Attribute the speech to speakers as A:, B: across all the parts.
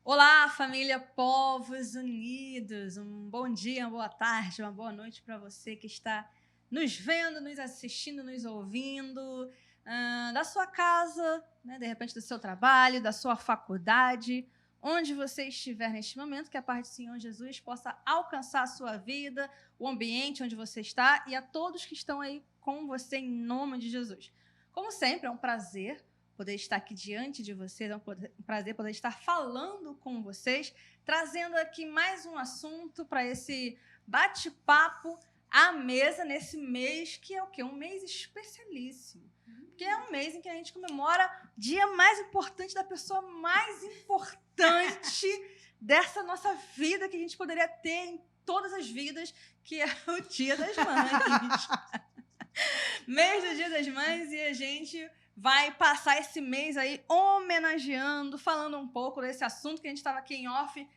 A: Olá, família Povos Unidos. Um bom dia, uma boa tarde, uma boa noite para você que está nos vendo, nos assistindo, nos ouvindo, da sua casa, né, de repente do seu trabalho, da sua faculdade, onde você estiver neste momento, que a paz do Senhor Jesus possa alcançar a sua vida, o ambiente onde você está e a todos que estão aí com você em nome de Jesus. Como sempre, é um prazer poder estar aqui diante de vocês, é um prazer poder estar falando com vocês, trazendo aqui mais um assunto para esse bate-papo à mesa nesse mês, que é o quê? Um mês especialíssimo. Porque é um mês em que a gente comemora o dia mais importante da pessoa mais importante dessa nossa vida que a gente poderia ter em todas as vidas, que é o Dia das Mães. Mês do Dia das Mães, e a gente vai passar esse mês aí homenageando, falando um pouco desse assunto que a gente estava aqui em off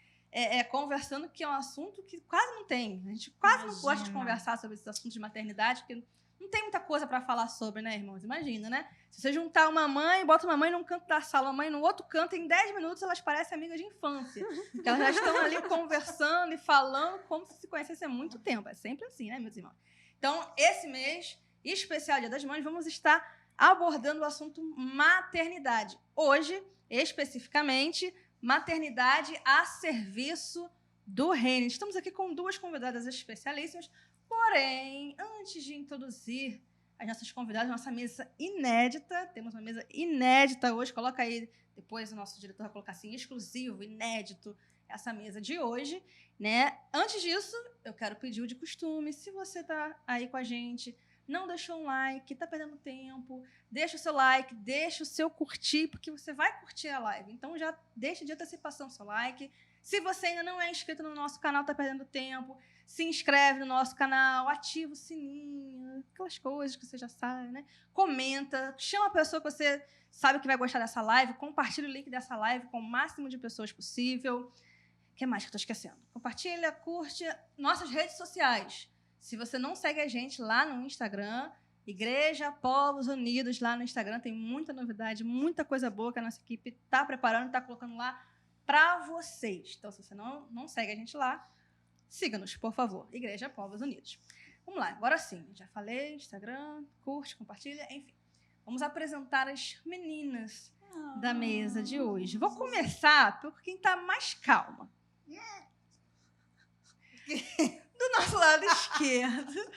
A: conversando, que é um assunto que quase não tem. A gente quase não gosta de conversar sobre esse assunto de maternidade, porque não tem muita coisa para falar sobre, né, irmãos? Imagina, né? Se você juntar uma mãe, bota uma mãe num canto da sala, uma mãe no outro canto, em 10 minutos elas parecem amigas de infância. Porque elas já estão ali conversando e falando como se conhecessem há muito tempo. É sempre assim, né, meus irmãos? Então, esse mês especial Dia das Mães, vamos estar abordando o assunto maternidade. Hoje, especificamente, maternidade a serviço do reino. Estamos aqui com duas convidadas especialíssimas, porém, antes de introduzir as nossas convidadas, nossa mesa inédita, temos uma mesa inédita hoje, coloca aí, depois o nosso diretor vai colocar assim, exclusivo, inédito, essa mesa de hoje, né? Antes disso, eu quero pedir o de costume, se você está aí com a gente, não deixou um like, tá perdendo tempo, deixa o seu like, deixa o seu curtir, porque você vai curtir a live. Então já deixa de antecipação o seu like. Se você ainda não é inscrito no nosso canal, tá perdendo tempo, se inscreve no nosso canal, ativa o sininho, aquelas coisas que você já sabe, né? Comenta, chama a pessoa que você sabe que vai gostar dessa live, compartilha o link dessa live com o máximo de pessoas possível. O que mais que eu tô esquecendo? Compartilha, curte nossas redes sociais. Se você não segue a gente lá no Instagram, Igreja Povos Unidos, lá no Instagram, tem muita novidade, muita coisa boa que a nossa equipe está preparando e está colocando lá para vocês. Então, se você não segue a gente lá, siga-nos, por favor. Igreja Povos Unidos. Vamos lá, agora sim. Já falei, Instagram, curte, compartilha, enfim. Vamos apresentar as meninas da mesa de hoje. Vou começar por quem está mais calma. Do nosso lado esquerdo.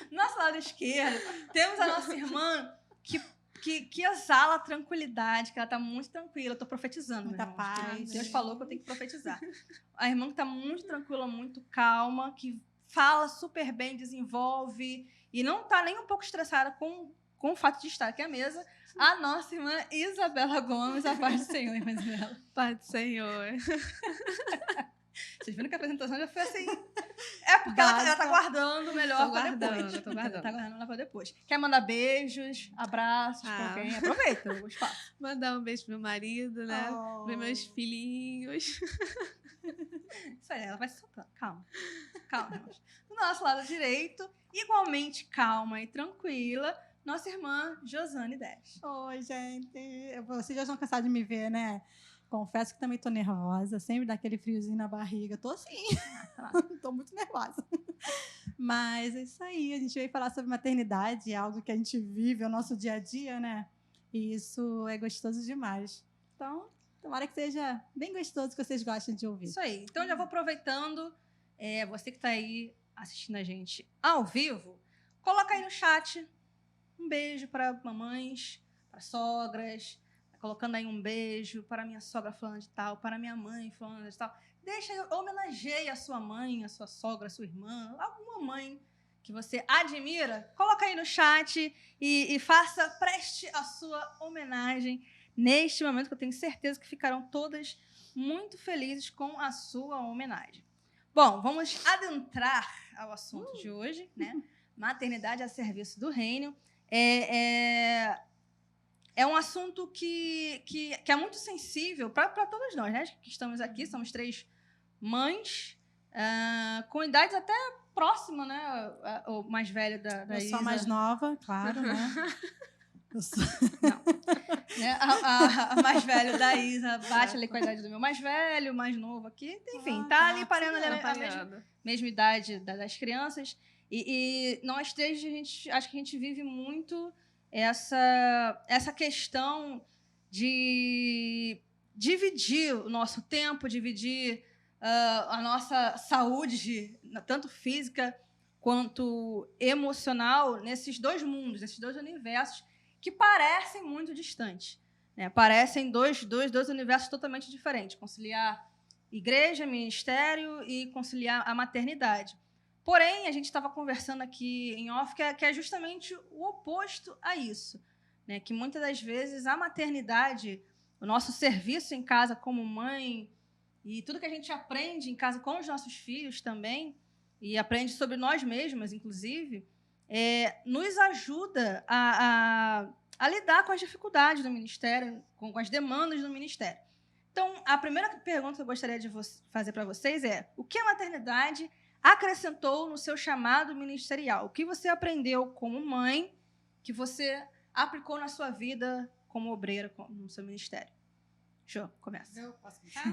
A: Nosso lado esquerdo, temos a nossa irmã que exala tranquilidade, que ela está muito tranquila. Eu estou profetizando.
B: Muita paz.
A: Deus falou que eu tenho que profetizar. A irmã que está muito tranquila, muito calma, que fala super bem, desenvolve e não está nem um pouco estressada com o fato de estar aqui à mesa. A nossa irmã Isabela Gomes, a paz do Senhor, irmã Isabela.
B: Paz do Senhor.
A: Vocês viram que a apresentação já foi assim. É porque ela tá guardando o melhor para depois.
B: Tô guardando.
A: Tá guardando lá para depois. Quer mandar beijos, abraços com quem? Aproveita o espaço.
B: Mandar um beijo pro meu marido, né? Para meus filhinhos.
A: Isso aí, ela vai se soltando. Calma. Calma, irmãos. Do nosso lado direito, igualmente calma e tranquila, nossa irmã Josane Des.
C: Oi, gente. Vocês já estão cansados de me ver, né? Confesso que também tô nervosa, sempre dá aquele friozinho na barriga. Tô sim, tô muito nervosa. Mas é isso aí, a gente veio falar sobre maternidade, é algo que a gente vive, é o nosso dia a dia, né? E isso é gostoso demais. Então, tomara que seja bem gostoso, que vocês gostem de ouvir.
A: Isso aí. Então, já vou aproveitando, você que está aí assistindo a gente ao vivo, coloca aí no chat um beijo para mamães, para sogras, colocando aí um beijo para minha sogra fulana de tal, para minha mãe fulana de tal. Homenageie a sua mãe, a sua sogra, a sua irmã, alguma mãe que você admira. Coloca aí no chat e preste a sua homenagem neste momento, que eu tenho certeza que ficarão todas muito felizes com a sua homenagem. Bom, vamos adentrar ao assunto de hoje, né? Maternidade a serviço do reino. É um assunto que é muito sensível para todas nós, né? Que estamos aqui, somos 3 mães, com idades até próximas, né? O mais velho da
C: Eu
A: Isa.
C: sou a mais nova, claro, né? Eu sou...
A: Né? A mais velha da Isa bate ali com a idade do meu mais velho, o mais novo aqui. Enfim, tá ali parando ali a mesma idade das crianças. E nós três, acho que a gente vive muito essa questão de dividir o nosso tempo, dividir a nossa saúde, tanto física quanto emocional, nesses dois mundos, nesses dois universos que parecem muito distantes, né? Parecem dois universos totalmente diferentes. Conciliar igreja, ministério e conciliar a maternidade. Porém, a gente estava conversando aqui em off que é justamente o oposto a isso, né? Que muitas das vezes a maternidade, o nosso serviço em casa como mãe e tudo que a gente aprende em casa com os nossos filhos também, e aprende sobre nós mesmas, inclusive, nos ajuda a lidar com as dificuldades do ministério, com as demandas do ministério. Então, a primeira pergunta que eu gostaria de fazer para vocês é: o que a maternidade acrescentou no seu chamado ministerial? O que você aprendeu como mãe que você aplicou na sua vida como obreira no seu ministério? Show, começa.
C: Eu posso começar?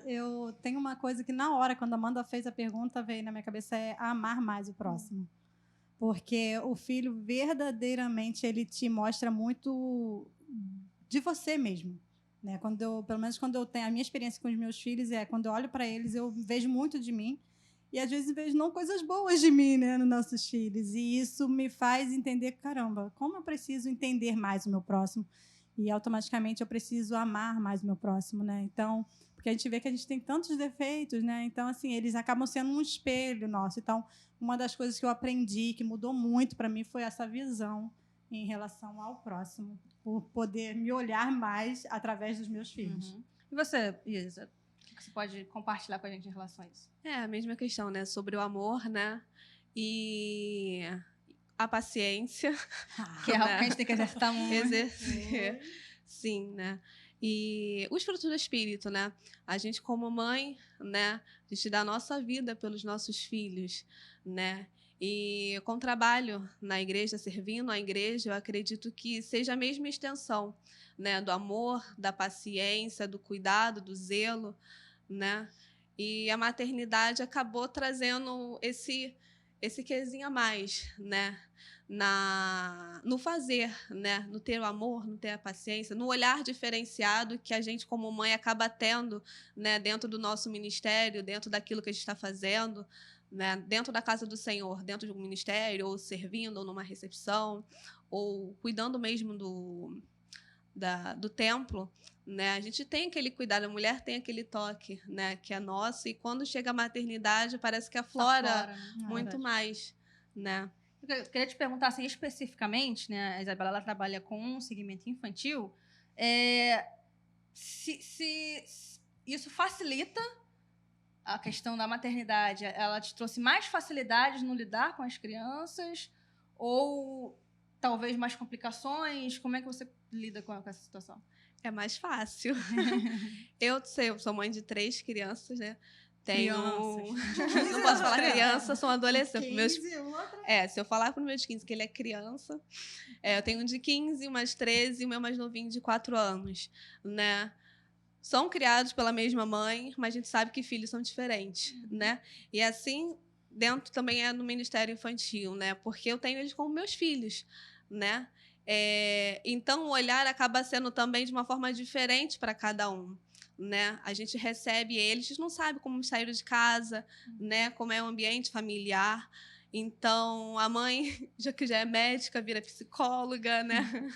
C: Eu tenho uma coisa que na hora, quando a Amanda fez a pergunta, veio na minha cabeça, é amar mais o próximo. Porque o filho, verdadeiramente, ele te mostra muito de você mesmo. Né? Pelo menos quando eu tenho a minha experiência com os meus filhos, quando eu olho para eles, eu vejo muito de mim. E às vezes vejo não coisas boas de mim, né, nos nossos filhos. E isso me faz entender, caramba, como eu preciso entender mais o meu próximo. E automaticamente eu preciso amar mais o meu próximo, né? Então, porque a gente vê que a gente tem tantos defeitos, né? Então, assim, eles acabam sendo um espelho nosso. Então, uma das coisas que eu aprendi, que mudou muito para mim, foi essa visão em relação ao próximo, por poder me olhar mais através dos meus filhos.
A: Uhum. E você, Isa, o que você pode compartilhar com a gente em relação a isso?
B: A mesma questão, né? Sobre o amor, né? E a paciência.
A: Que é algo que a gente tem que exercitar muito.
B: Exercer. Sim, né? E os frutos do Espírito, né? A gente, como mãe, né? A gente dá a nossa vida pelos nossos filhos, né? E com o trabalho na igreja, servindo a igreja, eu acredito que seja a mesma extensão, né? Do amor, da paciência, do cuidado, do zelo, né? E a maternidade acabou trazendo esse quezinho a mais, né? No fazer, né? No ter o amor, no ter a paciência, no olhar diferenciado que a gente, como mãe, acaba tendo, né? Dentro do nosso ministério, dentro daquilo que a gente está fazendo, né? Dentro da casa do Senhor, dentro de um ministério, ou servindo, ou numa recepção, ou cuidando mesmo do templo, né? A gente tem aquele cuidado, a mulher tem aquele toque, né? Que é nosso, e quando chega a maternidade parece que aflora muito mais, né?
A: Eu queria te perguntar assim, especificamente, né? A Isabela ela trabalha com um segmento infantil. Se isso facilita a questão da maternidade, ela te trouxe mais facilidades no lidar com as crianças ou talvez mais complicações? Como é que você lida com essa situação?
B: É mais fácil. Eu sou mãe de 3 crianças, né? Não posso falar criança, sou adolescente.
C: 15, outra.
B: Se eu falar para o meu de 15 que ele é criança, eu tenho um de 15, uma de 13 e o meu mais novinho de 4 anos, né? São criados pela mesma mãe, mas a gente sabe que filhos são diferentes, né? E assim, dentro também no Ministério Infantil, né? Porque eu tenho eles como meus filhos, né? Então, o olhar acaba sendo também de uma forma diferente para cada um, né? A gente recebe eles, a gente não sabe como saíram de casa, né? Como é o ambiente familiar. Então, a mãe, já que já é médica, vira psicóloga, né?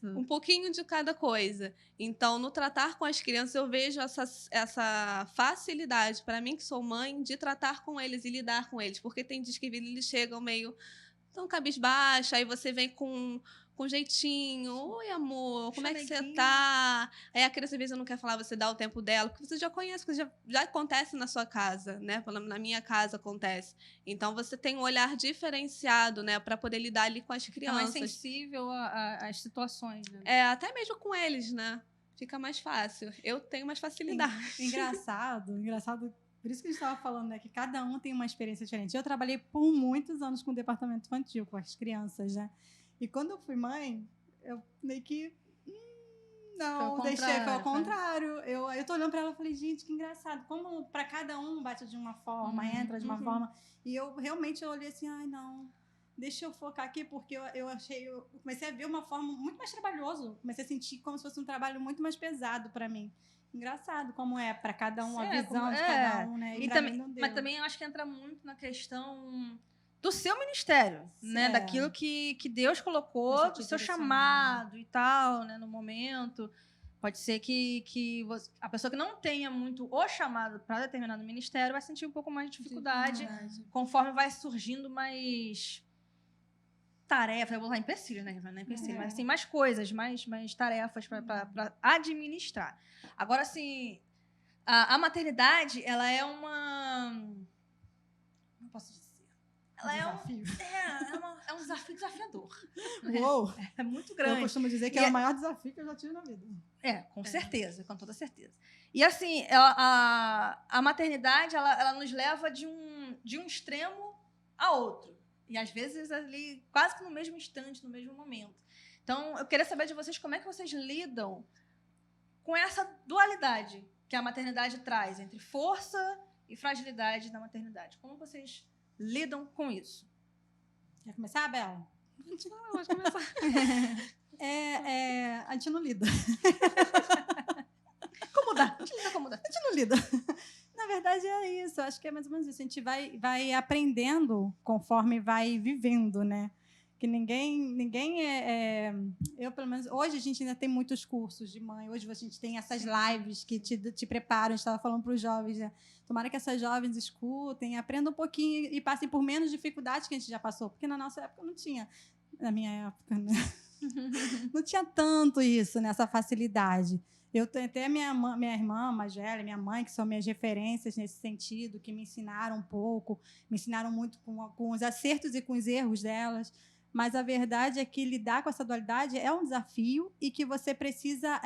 B: Um pouquinho de cada coisa. Então, no tratar com as crianças, eu vejo essa facilidade, para mim, que sou mãe, de tratar com eles e lidar com eles. Porque tem dias que eles chegam meio tão cabisbaixa, aí você vem com jeitinho. Oi, amor, como é que você tá? Aí a criança, às vezes, não quer falar, você dá o tempo dela, porque você já conhece, porque já acontece na sua casa, né? Na minha casa acontece. Então, você tem um olhar diferenciado, né? Para poder lidar ali com as crianças.
A: É mais sensível às situações, né?
B: Até mesmo com eles, né? Fica mais fácil. Eu tenho mais facilidade.
C: Engraçado Por isso que a gente estava falando, né? Que cada um tem uma experiência diferente. Eu trabalhei por muitos anos com o departamento infantil, com as crianças, né? E quando eu fui mãe, eu meio que... Não, deixei, foi ao contrário. Eu tô olhando para ela e falei, gente, que engraçado. Como para cada um bate de uma forma, entra de uma forma. E eu realmente olhei assim, ai, não... Deixa eu focar aqui, porque eu comecei a ver uma forma muito mais trabalhoso. Comecei a sentir como se fosse um trabalho muito mais pesado para mim. Engraçado como é para cada um, a visão de cada um, né?
A: Mas também eu acho que entra muito na questão do seu ministério, né? Daquilo que Deus colocou, do seu chamado e tal, né? No momento. Pode ser que a pessoa que não tenha muito o chamado para determinado ministério vai sentir um pouco mais de dificuldade conforme vai surgindo mais tarefas, eu vou usar empecilhos, né? Não é empecilho, mas assim, mais coisas, mais tarefas para administrar. Agora, assim, a maternidade, ela é uma... Não posso dizer. Ela é um desafio desafiador.
C: Uou!
A: É muito grande.
C: Eu costumo dizer que é o maior desafio que eu já tive na vida.
A: Com certeza, com toda certeza. E assim, a maternidade, ela nos leva de um extremo a outro. E às vezes ali, quase que no mesmo instante, no mesmo momento. Então, eu queria saber de vocês como é que vocês lidam com essa dualidade que a maternidade traz entre força e fragilidade da maternidade. Como vocês lidam com isso?
C: Quer começar, Bela?
B: Não, pode começar.
C: A gente não lida.
A: Como dá? A gente lida como dá.
C: A gente não lida. Na verdade, é isso. Eu acho que é mais ou menos isso. A gente vai aprendendo conforme vai vivendo, né? Que ninguém eu, pelo menos, hoje a gente ainda tem muitos cursos de mãe. Hoje a gente tem essas lives que te preparam. A gente estava falando para os jovens, né? Tomara que essas jovens escutem, aprendam um pouquinho e passem por menos dificuldades que a gente já passou. Porque na nossa época não tinha. Na minha época, né? Não tinha tanto isso, né? Essa facilidade. Eu tenho até minha irmã mais velha, minha mãe, que são minhas referências nesse sentido, que me ensinaram um pouco, me ensinaram muito com os acertos e com os erros delas. Mas a verdade é que lidar com essa dualidade é um desafio e que você precisa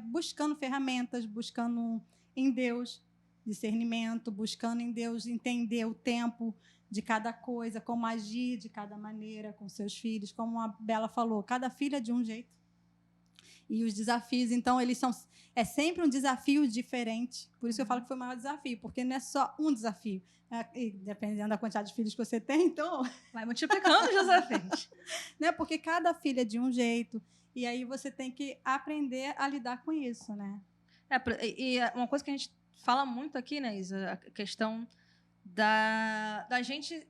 C: buscando ferramentas, buscando em Deus discernimento, buscando em Deus entender o tempo de cada coisa, como agir de cada maneira com seus filhos, como a Bela falou, cada filho é de um jeito. E os desafios, então, é sempre um desafio diferente. Por isso que eu falo que foi o maior desafio, porque não é só um desafio. E dependendo da quantidade de filhos que você tem, então...
A: Vai multiplicando os desafios.
C: Né? Porque cada filho é de um jeito. E aí você tem que aprender a lidar com isso, né?
A: E uma coisa que a gente fala muito aqui, né, Isa? A questão da gente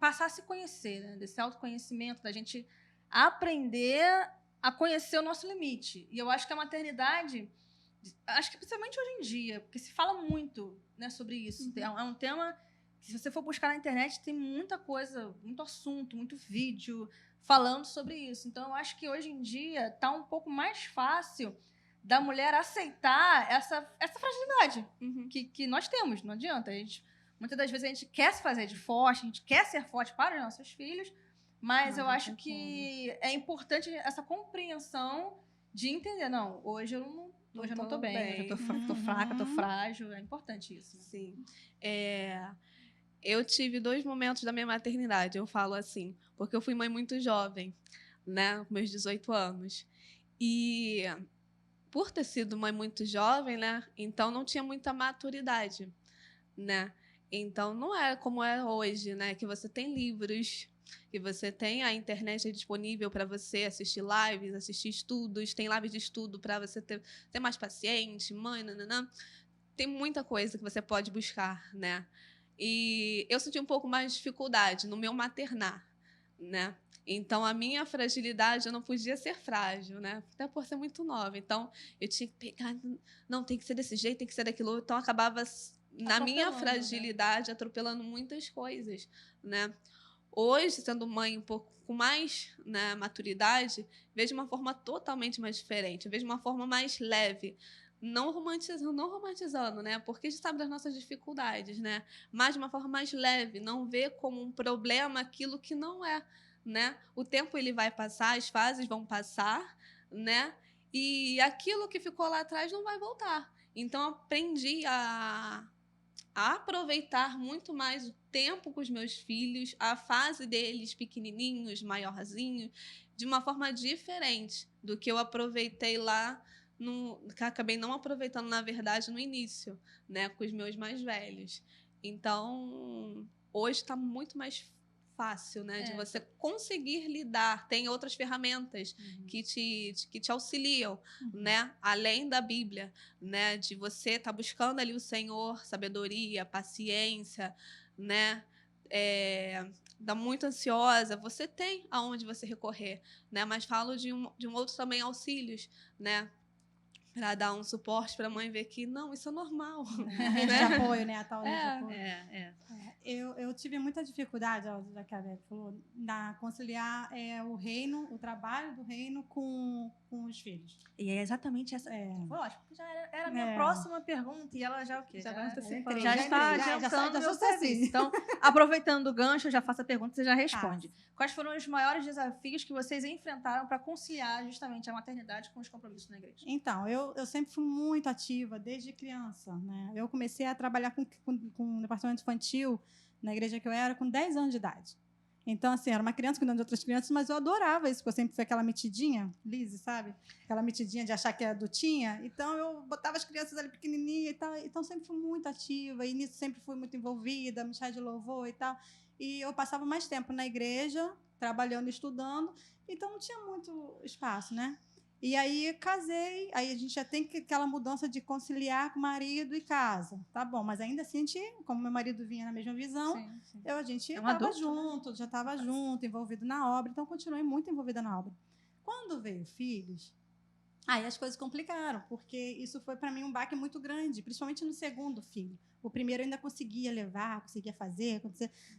A: passar a se conhecer, né? Desse autoconhecimento, da gente aprender a conhecer o nosso limite. E eu acho que a maternidade, acho que principalmente hoje em dia, porque se fala muito, né, sobre isso. É um tema que, se você for buscar na internet, tem muita coisa, muito assunto, muito vídeo falando sobre isso. Então, eu acho que hoje em dia está um pouco mais fácil da mulher aceitar essa fragilidade que nós temos. Não adianta. Muitas das vezes a gente quer se fazer de forte, a gente quer ser forte para os nossos filhos, mas eu acho que é importante essa compreensão de entender, não, hoje eu não tô bem, hoje eu tô fraca, tô frágil, é importante isso. Né?
B: Sim. Eu tive 2 momentos da minha maternidade, eu falo assim, porque eu fui mãe muito jovem, né, com meus 18 anos. E por ter sido mãe muito jovem, né, então não tinha muita maturidade, né? Então não é como é hoje, né, que você tem livros, que você tem a internet disponível para você assistir lives, assistir estudos, tem lives de estudo para você ter mais paciente, mãe, nananã. Tem muita coisa que você pode buscar, né? E eu senti um pouco mais de dificuldade no meu maternar, né? Então, a minha fragilidade, eu não podia ser frágil, né? Até por ser muito nova. Então, eu tinha que pegar, não, tem que ser desse jeito, tem que ser daquilo. Então, acabava, na minha fragilidade, atropelando muitas coisas, né? Hoje, sendo mãe um pouco com mais, né, maturidade, vejo uma forma totalmente mais diferente, vejo uma forma mais leve, não romantizando, né, porque a gente sabe das nossas dificuldades, né, mas de uma forma mais leve, não ver como um problema aquilo que não é, né, o tempo ele vai passar, as fases vão passar, né, e aquilo que ficou lá atrás não vai voltar. Então, aprendi a aproveitar muito mais o tempo com os meus filhos, a fase deles pequenininhos, maiorzinhos, de uma forma diferente do que eu aproveitei lá, que acabei não aproveitando, na verdade, no início, né, com os meus mais velhos. Então, hoje está muito mais fácil, né, de você conseguir lidar. Tem outras ferramentas que te auxiliam, né, além da Bíblia, né, de você estar buscando ali o Senhor, sabedoria, paciência, né, tá muito ansiosa, você tem aonde você recorrer, né, mas falo de um outro também auxílios, né, para dar um suporte para a mãe ver que não, isso é normal.
C: A rede de apoio, né? A tal rede de apoio. Eu tive muita dificuldade, já que a Beth falou, na conciliar o reino, o trabalho do reino com os filhos.
A: E é exatamente essa. Foi ótimo, porque já era a minha próxima pergunta e ela já o quê? Já está adiantando o meu serviço. Então, aproveitando o gancho, eu já faço a pergunta e você já responde. Quais foram os maiores desafios que vocês enfrentaram para conciliar justamente a maternidade com os compromissos na igreja?
C: Então, eu sempre fui muito ativa, desde criança, né? Eu comecei a trabalhar com o departamento infantil na igreja que eu era com 10 anos de idade. Então, assim, era uma criança cuidando de outras crianças, mas eu adorava isso, porque eu sempre fui aquela metidinha, Lizzie, sabe? Aquela metidinha de achar que é adultinha. Então, eu botava as crianças ali pequenininhas e tal. Então, sempre fui muito ativa, e nisso sempre fui muito envolvida, ministério de louvor e tal. E eu passava mais tempo na igreja, trabalhando e estudando, então não tinha muito espaço, né? E aí casei, aí a gente já tem aquela mudança de conciliar com marido e casa. Tá bom, mas ainda assim, como meu marido vinha na mesma visão, a gente estava junto, né? Já estava junto, envolvido na obra, então continuei muito envolvida na obra. Quando veio filhos, aí as coisas complicaram, porque isso foi para mim um baque muito grande, principalmente no segundo filho. O primeiro eu ainda conseguia levar, conseguia fazer,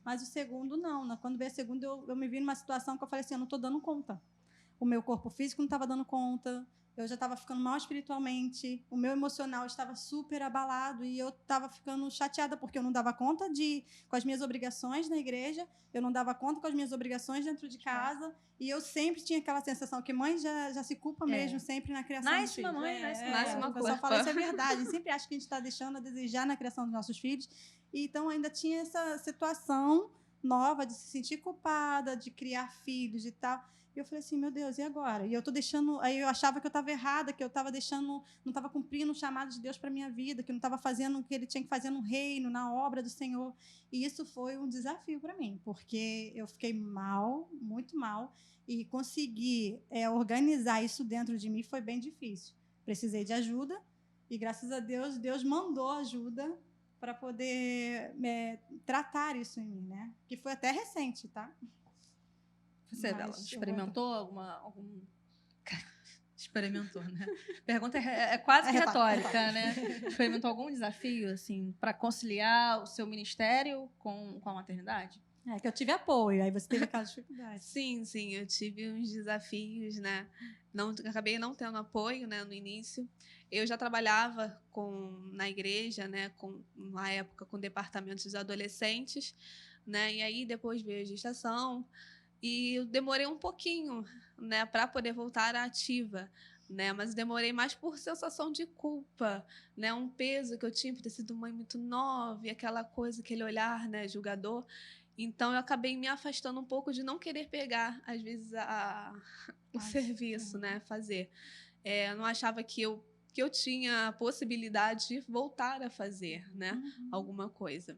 C: mas o segundo não. Quando veio o segundo, eu me vi numa situação que eu falei assim, eu não estou dando conta. O meu corpo físico não estava dando conta, eu já estava ficando mal espiritualmente, o meu emocional estava super abalado e eu estava ficando chateada porque eu não dava conta com as minhas obrigações na igreja, eu não dava conta com as minhas obrigações dentro de casa e eu sempre tinha aquela sensação que mãe já se culpa mesmo sempre na criação dos filhos.
B: Nasce uma
C: coisa. O pessoal fala isso é verdade, a gente sempre acha que a gente está deixando a desejar na criação dos nossos filhos e então ainda tinha essa situação nova de se sentir culpada, de criar filhos e tal. E eu falei assim, meu Deus, e agora? E eu tô deixando... Aí eu achava que eu estava errada, que eu estava deixando... Não estava cumprindo o chamado de Deus para minha vida, que eu não estava fazendo o que Ele tinha que fazer no reino, na obra do Senhor. E isso foi um desafio para mim, porque eu fiquei mal, muito mal, e conseguir organizar isso dentro de mim foi bem difícil. Precisei de ajuda, e graças a Deus, Deus mandou ajuda para poder tratar isso em mim, né? Que foi até recente, tá?
A: Você, Bela, experimentou algum... Experimentou, né? Pergunta é quase que retórica, né? Experimentou algum desafio, assim, para conciliar o seu ministério com a maternidade?
C: Que eu tive apoio, aí você teve aquela dificuldade.
B: Sim, eu tive uns desafios, né? Acabei não tendo apoio, né, no início. Eu já trabalhava na igreja, né, na época com departamentos de adolescentes, né? E aí depois veio a gestação. E eu demorei um pouquinho, né, para poder voltar à ativa, né? Mas demorei mais por sensação de culpa, né? Um peso que eu tinha por ter sido mãe muito nova, e aquela coisa, aquele olhar, né, julgador. Então eu acabei me afastando um pouco de não querer pegar, às vezes, o serviço, né, fazer. Eu não achava que eu tinha a possibilidade de voltar a fazer, né, alguma coisa.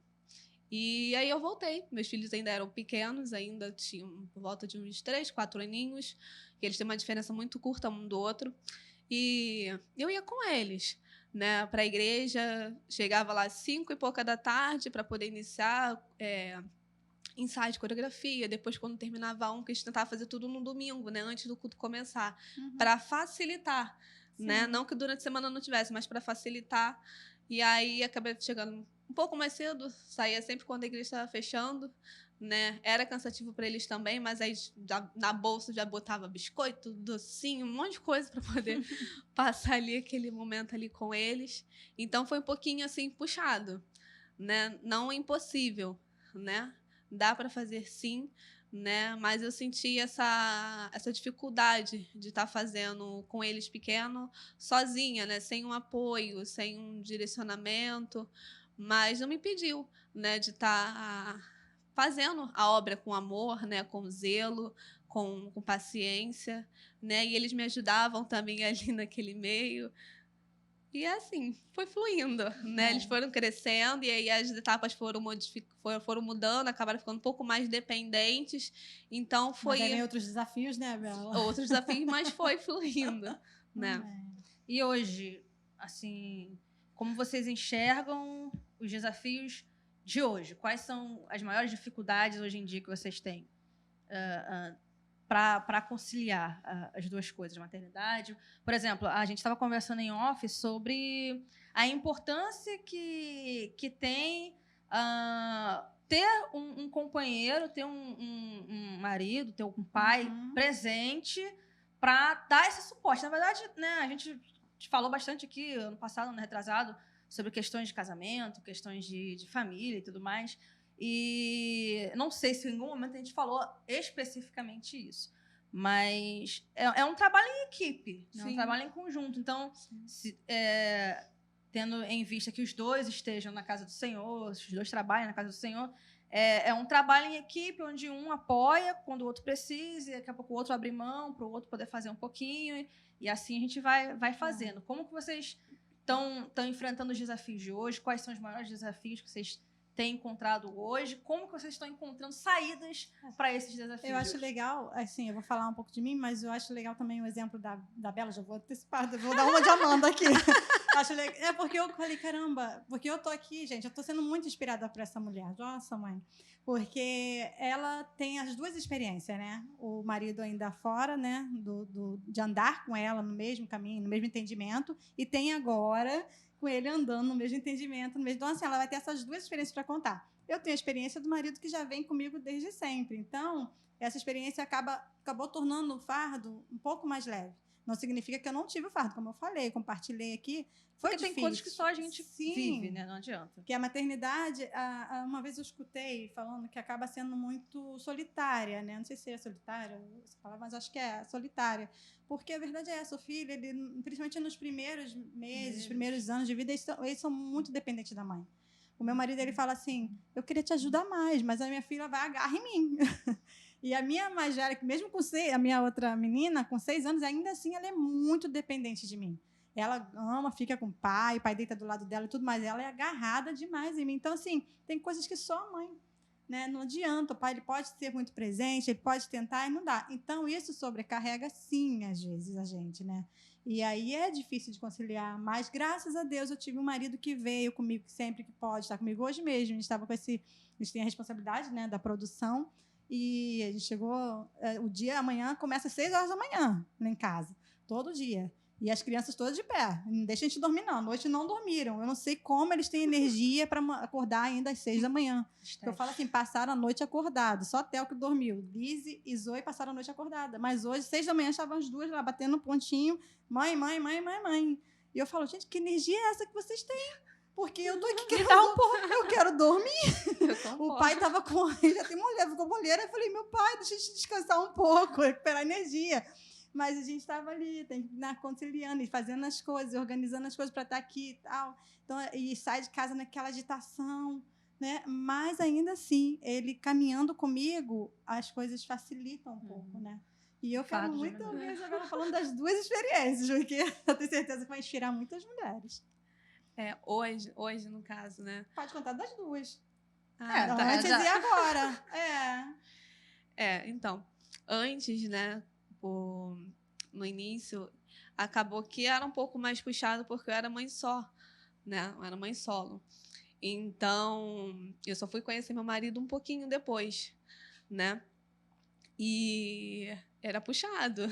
B: E aí eu voltei. Meus filhos ainda eram pequenos, ainda tinham por volta de uns 3, 4 aninhos, que eles têm uma diferença muito curta um do outro. E eu ia com eles, né, para a igreja, chegava lá às 5 e pouca da tarde para poder iniciar ensaio de coreografia. Depois, quando terminava que a gente tentava fazer tudo no domingo, né, antes do culto começar, para facilitar, né, não que durante a semana não tivesse, mas para facilitar. E aí acabei chegando um pouco mais cedo, saía sempre quando a igreja estava fechando, né? Era cansativo para eles também, mas aí na bolsa já botava biscoito, docinho, um monte de coisa para poder passar ali aquele momento ali com eles. Então foi um pouquinho assim puxado, né? Não impossível, né? Dá para fazer sim, né? Mas eu senti essa dificuldade de estar fazendo com eles pequeno, sozinha, né? Sem um apoio, sem um direcionamento. mas não me impediu, né, de estar fazendo a obra com amor, né, com zelo, com paciência, né, e eles me ajudavam também ali naquele meio. E assim, foi fluindo, né? Eles foram crescendo e aí as etapas foram mudando, acabaram ficando um pouco mais dependentes. Então
C: Mas aí
B: foi
C: vem outros desafios, né, Bela?
B: outros desafios, mas foi fluindo, né?
A: E hoje, assim, como vocês enxergam os desafios de hoje? Quais são as maiores dificuldades hoje em dia que vocês têm para conciliar as duas coisas, maternidade? Por exemplo, a gente estava conversando em off sobre a importância que tem ter um companheiro, ter um marido, ter um pai presente para dar esse suporte. Na verdade, né, a gente falou bastante aqui ano passado, ano retrasado, sobre questões de casamento, questões de família e tudo mais. E não sei se em algum momento a gente falou especificamente isso, mas é um trabalho em equipe, né? É um trabalho em conjunto. Então, tendo em vista que os dois estejam na casa do Senhor, os dois trabalham na casa do Senhor, é um trabalho em equipe onde um apoia quando o outro precisa, e daqui a pouco o outro abre mão para o outro poder fazer um pouquinho, e assim a gente vai fazendo. Como que vocês estão enfrentando os desafios de hoje? Quais são os maiores desafios que vocês têm encontrado hoje? Como que vocês estão encontrando saídas para esses desafios?
C: Eu acho legal, assim, eu vou falar um pouco de mim, mas eu acho legal também o exemplo da Bela, já vou antecipar, vou dar uma de Amanda aqui. Acho legal, porque eu falei, caramba, porque eu tô aqui, gente, eu tô sendo muito inspirada por essa mulher, nossa mãe, porque ela tem as duas experiências, né? O marido ainda fora, né, de andar com ela no mesmo caminho, no mesmo entendimento, e tem agora com ele andando no mesmo entendimento, no mesmo... Então, assim, ela vai ter essas duas experiências para contar. Eu tenho a experiência do marido que já vem comigo desde sempre. Então, essa experiência acabou tornando o fardo um pouco mais leve. Não significa que eu não tive o fardo, como eu falei, compartilhei aqui. Foi
A: porque
C: difícil.
A: Tem coisas que só a gente vive, né? Não adianta.
C: Que a maternidade, uma vez eu escutei falando que acaba sendo muito solitária, né? Não sei se é solitária essa palavra, mas acho que é solitária. Porque a verdade é essa, o filho, ele, principalmente nos primeiros meses, primeiros anos de vida, eles são muito dependentes da mãe. O meu marido, ele fala assim, eu queria te ajudar mais, mas a minha filha vai agarrar em mim. E a minha mais velha, mesmo com a minha outra menina, com 6 anos, ainda assim ela é muito dependente de mim. Ela ama, fica com o pai deita do lado dela e tudo, mas ela é agarrada demais em mim. Então, assim, tem coisas que só a mãe, né? Não adianta, o pai ele pode ser muito presente, ele pode tentar e não dá. Então, isso sobrecarrega, sim, às vezes, a gente, né? E aí é difícil de conciliar, mas graças a Deus eu tive um marido que veio comigo sempre que pode, está comigo hoje mesmo. A gente estava com a gente tem a responsabilidade, né, da produção, e a gente chegou, o dia amanhã começa às 6 horas da manhã lá em casa, todo dia. E as crianças todas de pé. Não deixa a gente dormir, não. À noite não dormiram. Eu não sei como eles têm energia para acordar ainda às 6 da manhã. Eu falo assim, passaram a noite acordados. Só Theo que dormiu. Lizzie e Zoe passaram a noite acordada. Mas hoje, 6 da manhã, estavam as duas lá batendo pontinho. Mãe. E eu falo, gente, que energia é essa que vocês têm? Porque eu tô aqui eu quero dormir. O pai tava com... Já tem mulher, ficou mulher. Eu falei, meu pai, deixa a gente descansar um pouco, recuperar energia. Mas a gente estava ali, conciliando e fazendo as coisas, organizando as coisas para estar aqui e tal. Então, e sai de casa naquela agitação, né? Mas ainda assim, ele caminhando comigo, as coisas facilitam um pouco, né? E eu quero muito ouvir a Isabela falando das duas experiências, porque eu tenho certeza que vai inspirar muitas mulheres.
B: Hoje, no caso, né?
C: Pode contar das duas.
B: Antes
C: e agora.
B: Então, antes, né? No início, acabou que era um pouco mais puxado porque eu era mãe só, né? Eu era mãe solo. Então, eu só fui conhecer meu marido um pouquinho depois, né? E era puxado.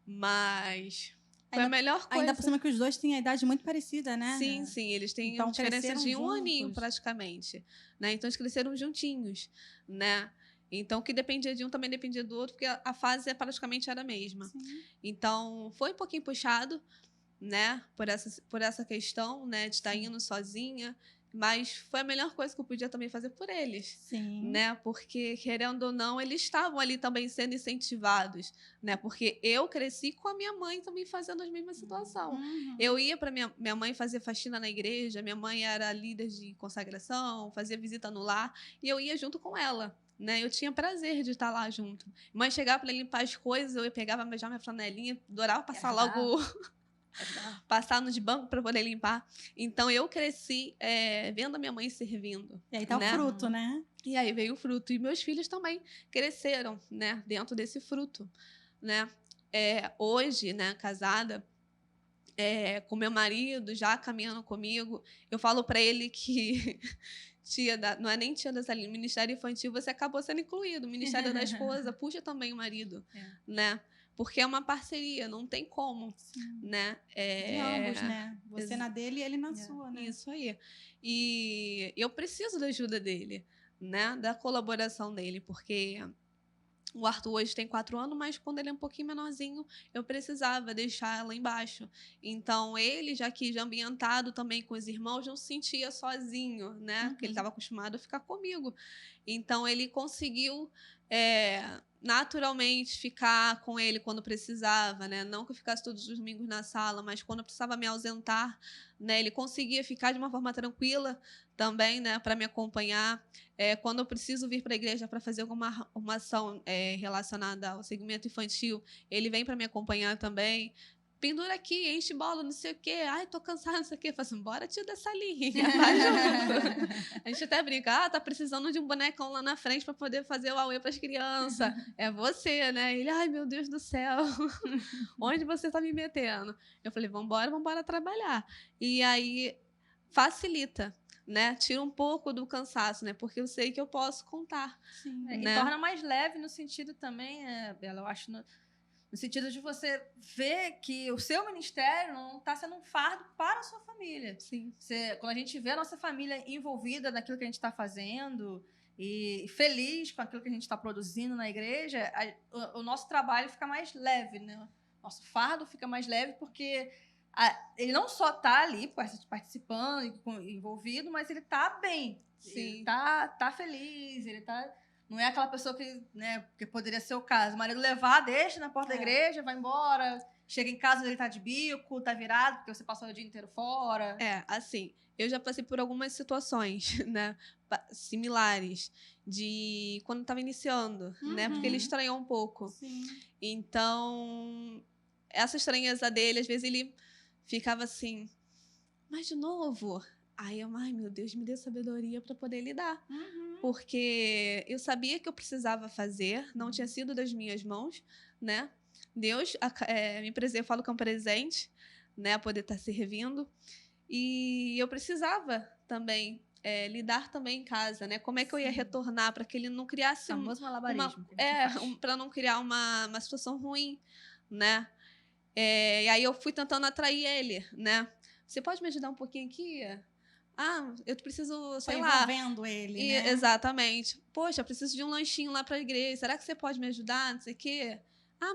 B: Mas foi a melhor coisa.
C: Ainda por cima que os dois têm a idade muito parecida, né?
B: Sim, eles têm
C: então,
B: diferença de um
C: juntos.
B: aninho, praticamente. Né? Então, eles cresceram juntinhos, né? Então, o que dependia de um também dependia do outro, porque a fase praticamente era a mesma.
C: Sim.
B: Então, foi um pouquinho puxado, né? Por essa questão, né? De estar indo sozinha, Mas foi a melhor coisa que eu podia também fazer por eles.
C: Sim.
B: Né? Porque, querendo ou não, eles estavam ali também sendo incentivados, né? Porque eu cresci com a minha mãe também fazendo a mesma situação.
C: Uhum.
B: Eu ia para minha mãe fazer faxina na igreja, minha mãe era líder de consagração, fazia visita no lar, e eu ia junto com ela. Né? Eu tinha prazer de estar lá junto. Mãe chegava para limpar as coisas, eu pegava já minha flanelinha, adorava passar logo... passar nos bancos para poder limpar. Então, eu cresci vendo a minha mãe servindo.
C: E aí tá
B: né?
C: o fruto, né?
B: E aí veio o fruto. E meus filhos também cresceram, né? Dentro desse fruto. Né? Hoje, né, casada, com meu marido, já caminhando comigo, eu falo para ele que... não é nem tia da Saline, Ministério Infantil, você acabou sendo incluído. O Ministério da Esposa puxa também o marido. Né? Porque é uma parceria, não tem como, né?
C: De ambos, né? Você na dele e ele na sua, né?
B: Isso aí. E eu preciso da ajuda dele, né? Da colaboração dele, porque o Arthur hoje tem 4 anos, mas quando ele é um pouquinho menorzinho, eu precisava deixar ela embaixo. Então, ele, já ambientado também com os irmãos, não se sentia sozinho, né? Porque ele estava acostumado a ficar comigo. Então, ele conseguiu... naturalmente ficar com ele quando precisava, né? Não que eu ficasse todos os domingos na sala, mas quando eu precisava me ausentar, né? Ele conseguia ficar de uma forma tranquila também, né? Para me acompanhar. Quando eu preciso vir para a igreja para fazer uma ação relacionada ao segmento infantil, ele vem para me acompanhar também. Pendura aqui, enche bola, não sei o quê. Ai, tô cansada, não sei o quê. Eu falo assim, bora tio dessa linha, vai junto. A gente até brinca, tá precisando de um bonecão lá na frente para poder fazer o auê para as crianças. É você, né? Ele, ai, meu Deus do céu, onde você tá me metendo? Eu falei, vambora trabalhar. E aí, facilita, né? Tira um pouco do cansaço, né? Porque eu sei que eu posso contar.
C: Sim.
A: E
B: né?
A: torna mais leve no sentido também, Bela, eu acho... No sentido de você ver que o seu ministério não está sendo um fardo para a sua família.
B: Sim.
A: Quando a gente vê a nossa família envolvida naquilo que a gente está fazendo e feliz com aquilo que a gente está produzindo na igreja, o nosso trabalho fica mais leve, né? Nosso fardo fica mais leve porque ele não só está ali participando, envolvido, mas ele está bem.
B: Sim.
A: Ele tá feliz, ele está... Não é aquela pessoa que, né, que poderia ser o caso. O marido levar, deixa na porta da igreja, vai embora, chega em casa, ele tá de bico, tá virado, porque você passou o dia inteiro fora.
B: Assim, eu já passei por algumas situações, né, similares, de quando estava iniciando, né, porque ele estranhou um pouco.
C: Sim.
B: Então, essa estranheza dele, às vezes ele ficava assim, mas de novo... Aí eu, ai meu Deus, me dê sabedoria para poder lidar. Porque eu sabia que eu precisava fazer, não tinha sido das minhas mãos, né? Deus me preservou, eu falo que é um presente, né? Poder estar servindo. E eu precisava também lidar também em casa, né? Como é que eu ia retornar para que ele não criasse para não criar uma situação ruim, né? E aí eu fui tentando atrair ele, né? Você pode me ajudar um pouquinho aqui? Eu preciso, sei lá...
C: envolvendo ele, né?
B: Exatamente. Poxa, eu preciso de um lanchinho lá para a igreja. Será que você pode me ajudar? Não sei o quê.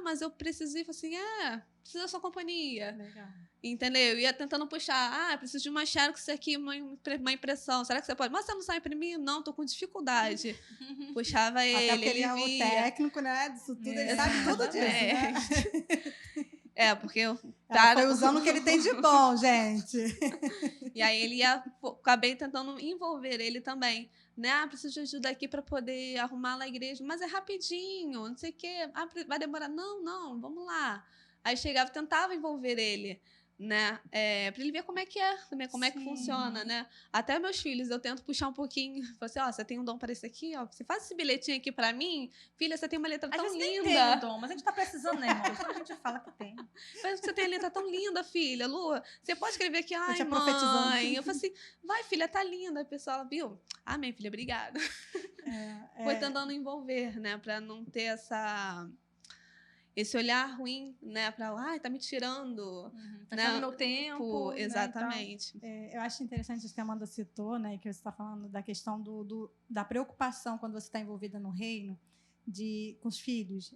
B: Mas eu preciso ir. Assim, preciso da sua companhia.
C: Legal.
B: Entendeu? Eu ia tentando puxar. Preciso de uma xerox aqui, uma impressão. Será que você pode? Mas você não sabe imprimir? Não, tô com dificuldade. Puxava ele,
C: até porque ele é
B: via.
C: O técnico, né? Disso tudo, ele sabe tudo disso, né?
B: Porque eu
C: foi usando o que ele tem de bom, gente.
B: E aí acabei tentando envolver ele também, né? Preciso de ajuda aqui para poder arrumar lá a igreja, mas é rapidinho, não sei o quê. Vai demorar? Não, vamos lá. Aí chegava, tentava envolver ele, né? Para ele ver como é que também, como é que funciona, né? Até meus filhos, eu tento puxar um pouquinho. Falo assim, você tem um dom para isso aqui, ó. Você faz esse bilhetinho aqui para mim, filha, você tem uma letra tão linda.
A: Nem tem um dom, mas a gente tá precisando, né, irmão? Só a gente fala que tem.
B: Mas você tem a letra tão linda, filha. Lu, você pode escrever aqui, ai, mãe. Eu falo assim, vai, filha, tá linda. A pessoa, viu? Amém, filha, obrigada. Foi tentando envolver, né? Para não ter esse olhar ruim, né? Para, tá me tirando.
A: Tá tirando meu tempo.
B: Exatamente.
C: Né? Eu acho interessante isso que a Amanda citou, né? Que você está falando da questão da preocupação quando você está envolvida no reino, com os filhos.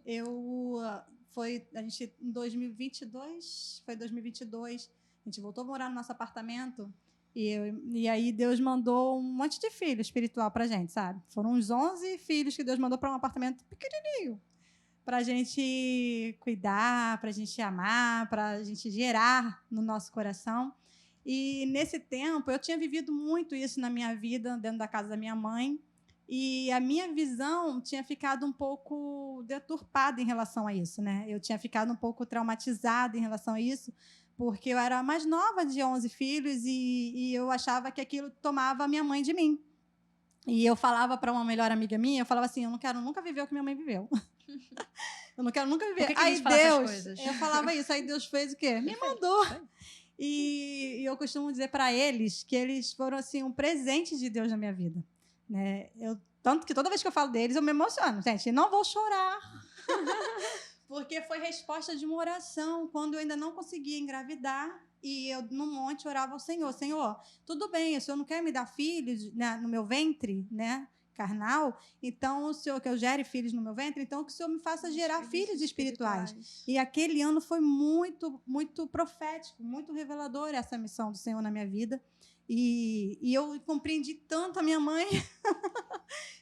C: A gente, em 2022, a gente voltou a morar no nosso apartamento E aí Deus mandou um monte de filho espiritual pra gente, sabe? Foram uns 11 filhos que Deus mandou para um apartamento pequenininho, pra gente cuidar, pra gente amar, pra gente gerar no nosso coração. E nesse tempo eu tinha vivido muito isso na minha vida, dentro da casa da minha mãe, e a minha visão tinha ficado um pouco deturpada em relação a isso, né? Eu tinha ficado um pouco traumatizada em relação a isso, porque eu era a mais nova de 11 filhos e eu achava que aquilo tomava a minha mãe de mim. E eu falava para uma melhor amiga minha, eu falava assim, eu não quero nunca viver o que minha mãe viveu. Eu não quero nunca viver.
A: Por que a gente fala essas coisas?
C: Eu falava isso, aí Deus fez o quê? Me mandou. E eu costumo dizer para eles que eles foram assim um presente de Deus na minha vida, né? Tanto que toda vez que eu falo deles eu me emociono, gente, não vou chorar. Porque foi resposta de uma oração, quando eu ainda não conseguia engravidar, e eu, no monte, orava ao Senhor. Senhor, tudo bem, o Senhor não quer me dar filhos, né, no meu ventre, né, carnal, então o Senhor, que eu gere filhos no meu ventre, então que o Senhor me faça gerar filhos espirituais. E aquele ano foi muito, muito profético, muito revelador essa missão do Senhor na minha vida. E eu compreendi tanto a minha mãe,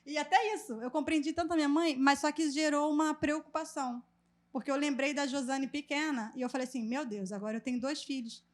C: e até isso, eu compreendi tanto a minha mãe, mas só que gerou uma preocupação. Porque eu lembrei da Josane pequena e eu falei assim, meu Deus, agora eu tenho 2 filhos.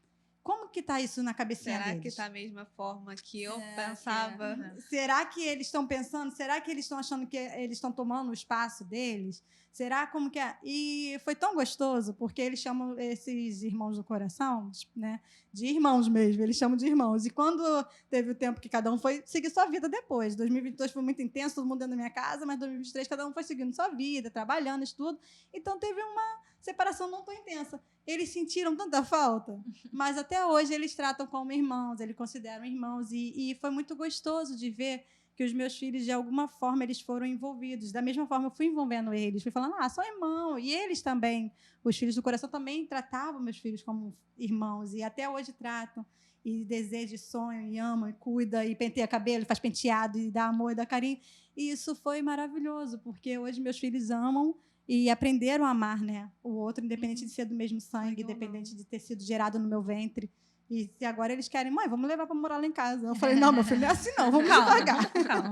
C: Como que está isso na cabecinha deles?
B: Será que está da mesma forma que eu pensava?
C: Será que eles estão pensando? Será que eles estão achando que eles estão tomando o espaço deles? Será como que é? E foi tão gostoso, porque eles chamam esses irmãos do coração, né, de irmãos mesmo, eles chamam de irmãos. E quando teve o tempo que cada um foi seguir sua vida depois, 2022 foi muito intenso, todo mundo dentro da minha casa, mas 2023 cada um foi seguindo sua vida, trabalhando, estudo. Então teve uma separação não tão intensa. Eles sentiram tanta falta, mas até hoje eles tratam como irmãos, eles consideram irmãos. E foi muito gostoso de ver que os meus filhos, de alguma forma, eles foram envolvidos. Da mesma forma, eu fui envolvendo eles. Fui falando, são irmão. E eles também, os filhos do coração, também tratavam meus filhos como irmãos. E até hoje tratam. E deseja, e sonha, e ama, e cuida, e penteia cabelo, e faz penteado, e dá amor, e dá carinho. E isso foi maravilhoso, porque hoje meus filhos amam e aprenderam a amar, né, o outro, independente de ser do mesmo sangue, independente de ter sido gerado no meu ventre. E se agora eles querem, mãe, vamos levar para morar lá em casa. Eu falei, não, meu filho, não é assim não, vamos devagar.
A: Calma.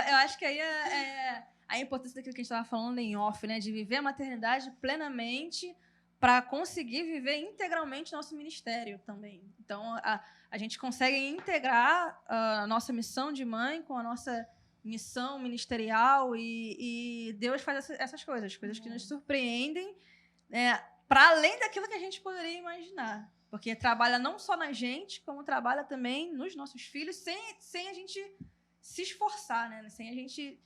A: Eu acho que aí é a importância daquilo que a gente estava falando em off, né, de viver a maternidade plenamente para conseguir viver integralmente nosso ministério também. Então, a gente consegue integrar a nossa missão de mãe com a nossa missão ministerial e Deus faz essas coisas que nos surpreendem, para além daquilo que a gente poderia imaginar. Porque trabalha não só na gente, como trabalha também nos nossos filhos, sem a gente se esforçar, né? Sem a gente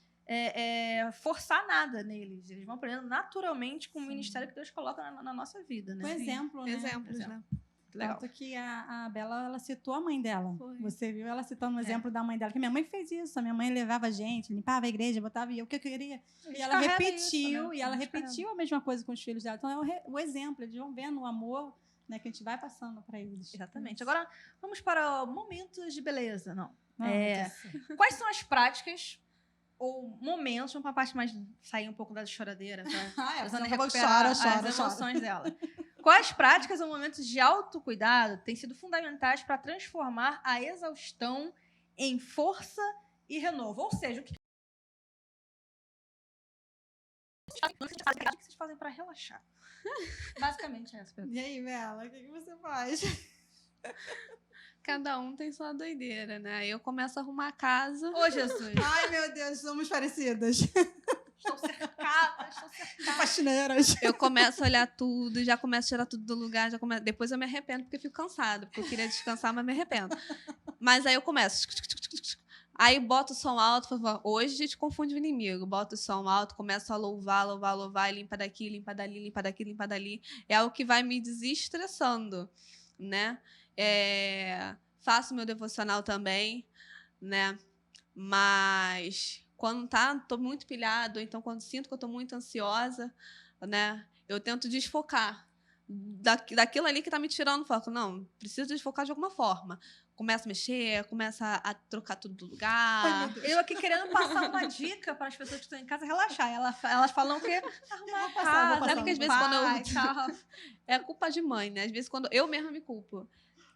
A: forçar nada neles. Eles vão aprendendo naturalmente com o ministério que Deus coloca na nossa vida. Né?
C: Um exemplo, né?
B: Exemplos, né?
C: Legal. Tanto que a Bela, ela citou a mãe dela.
B: Foi.
C: Você viu ela citando um exemplo da mãe dela. Que minha mãe fez isso. A minha mãe levava a gente, limpava a igreja, botava o que eu queria. E ela repetiu, isso, né? Repetiu a mesma coisa com os filhos dela. Então, é o exemplo. Eles vão vendo o amor, né, que a gente vai passando para eles.
A: Exatamente. Agora, vamos para momentos de beleza. Não. Quais são as práticas ou momentos, uma parte mais sair um pouco da choradeira, tá? Recuperar as emoções dela. Quais práticas ou momentos de autocuidado têm sido fundamentais para transformar a exaustão em força e renovo? Ou seja, o que vocês fazem para relaxar? Basicamente é essa pergunta.
C: E aí, Bela, o que você faz?
B: Cada um tem sua doideira, né? Eu começo a arrumar a casa.
A: Ô, Jesus!
C: Ai, meu Deus, somos parecidas.
A: Estou cercada.
C: Faxineiras.
B: Eu começo a olhar tudo, já começo a tirar tudo do lugar, depois eu me arrependo, porque eu fico cansada, porque eu queria descansar, mas me arrependo. Mas aí eu começo. Aí boto o som alto, hoje a gente confunde o inimigo. Boto o som alto, começo a louvar, e limpa daqui, limpa dali, limpa daqui, limpa dali. É algo que vai me desestressando, né? Faço meu devocional também, né? Mas quando tô muito pilhado, então quando sinto que eu tô muito ansiosa, né? Eu tento desfocar daquilo ali que tá me tirando o foco. Não, preciso desfocar de alguma forma. Começa a mexer, começa a trocar tudo do lugar.
A: Eu aqui querendo passar uma dica para as pessoas que estão em casa relaxar. Elas falam que arrumar a casa,
B: porque às vezes quando é culpa de mãe, né? Às vezes quando eu mesma me culpo.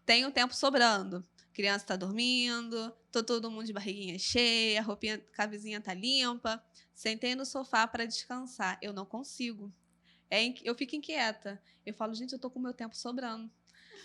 B: tenho tempo sobrando. Criança tá dormindo, tô todo mundo de barriguinha cheia, a vizinha tá limpa. Sentei no sofá para descansar. Eu não consigo. Eu fico inquieta. Eu falo, gente, eu tô com o meu tempo sobrando.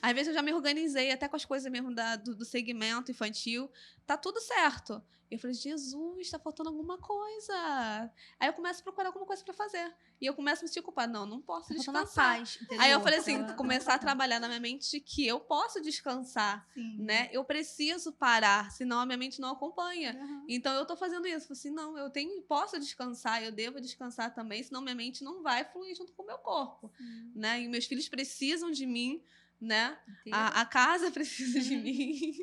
B: Às vezes eu já me organizei, até com as coisas mesmo do segmento infantil. Tá tudo certo. Eu falei, Jesus, tá faltando alguma coisa. Aí eu começo a procurar alguma coisa para fazer. E eu começo a me sentir culpada. Não, não posso descansar.
A: Paz,
B: Aí eu falei assim, começar a trabalhar na minha mente que eu posso descansar,
C: Sim.
B: né? Eu preciso parar, senão a minha mente não acompanha.
C: Uhum.
B: Então eu tô fazendo isso. Falei assim, não, posso descansar, eu devo descansar também, senão minha mente não vai fluir junto com o meu corpo, né? E meus filhos precisam de mim, né? A casa precisa de mim,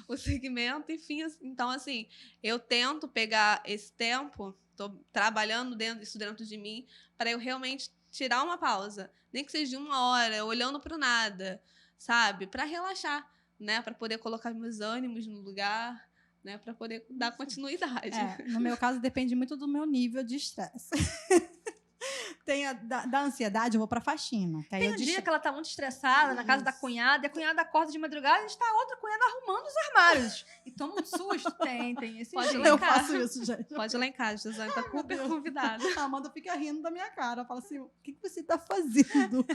B: o segmento, enfim. Então, assim, eu tento pegar esse tempo, tô trabalhando isso dentro de mim, para eu realmente tirar uma pausa, nem que seja de 1 hora, olhando para o nada, sabe? Para relaxar, né? Para poder colocar meus ânimos no lugar, né? Para poder dar continuidade.
C: No meu caso, depende muito do meu nível de estresse. Tem da ansiedade, eu vou pra faxina.
A: Tem um dia que ela tá muito estressada na casa da cunhada, e a cunhada acorda de madrugada e está a outra cunhada arrumando os armários. E toma um susto. Tem esse
B: Pode ir
A: dia.
B: lá em
C: Eu
B: casa.
C: faço isso, gente.
B: Pode ir lá em casa, Josane, tá super convidada.
C: A Amanda fica rindo da minha cara. Fala assim, o que você tá fazendo?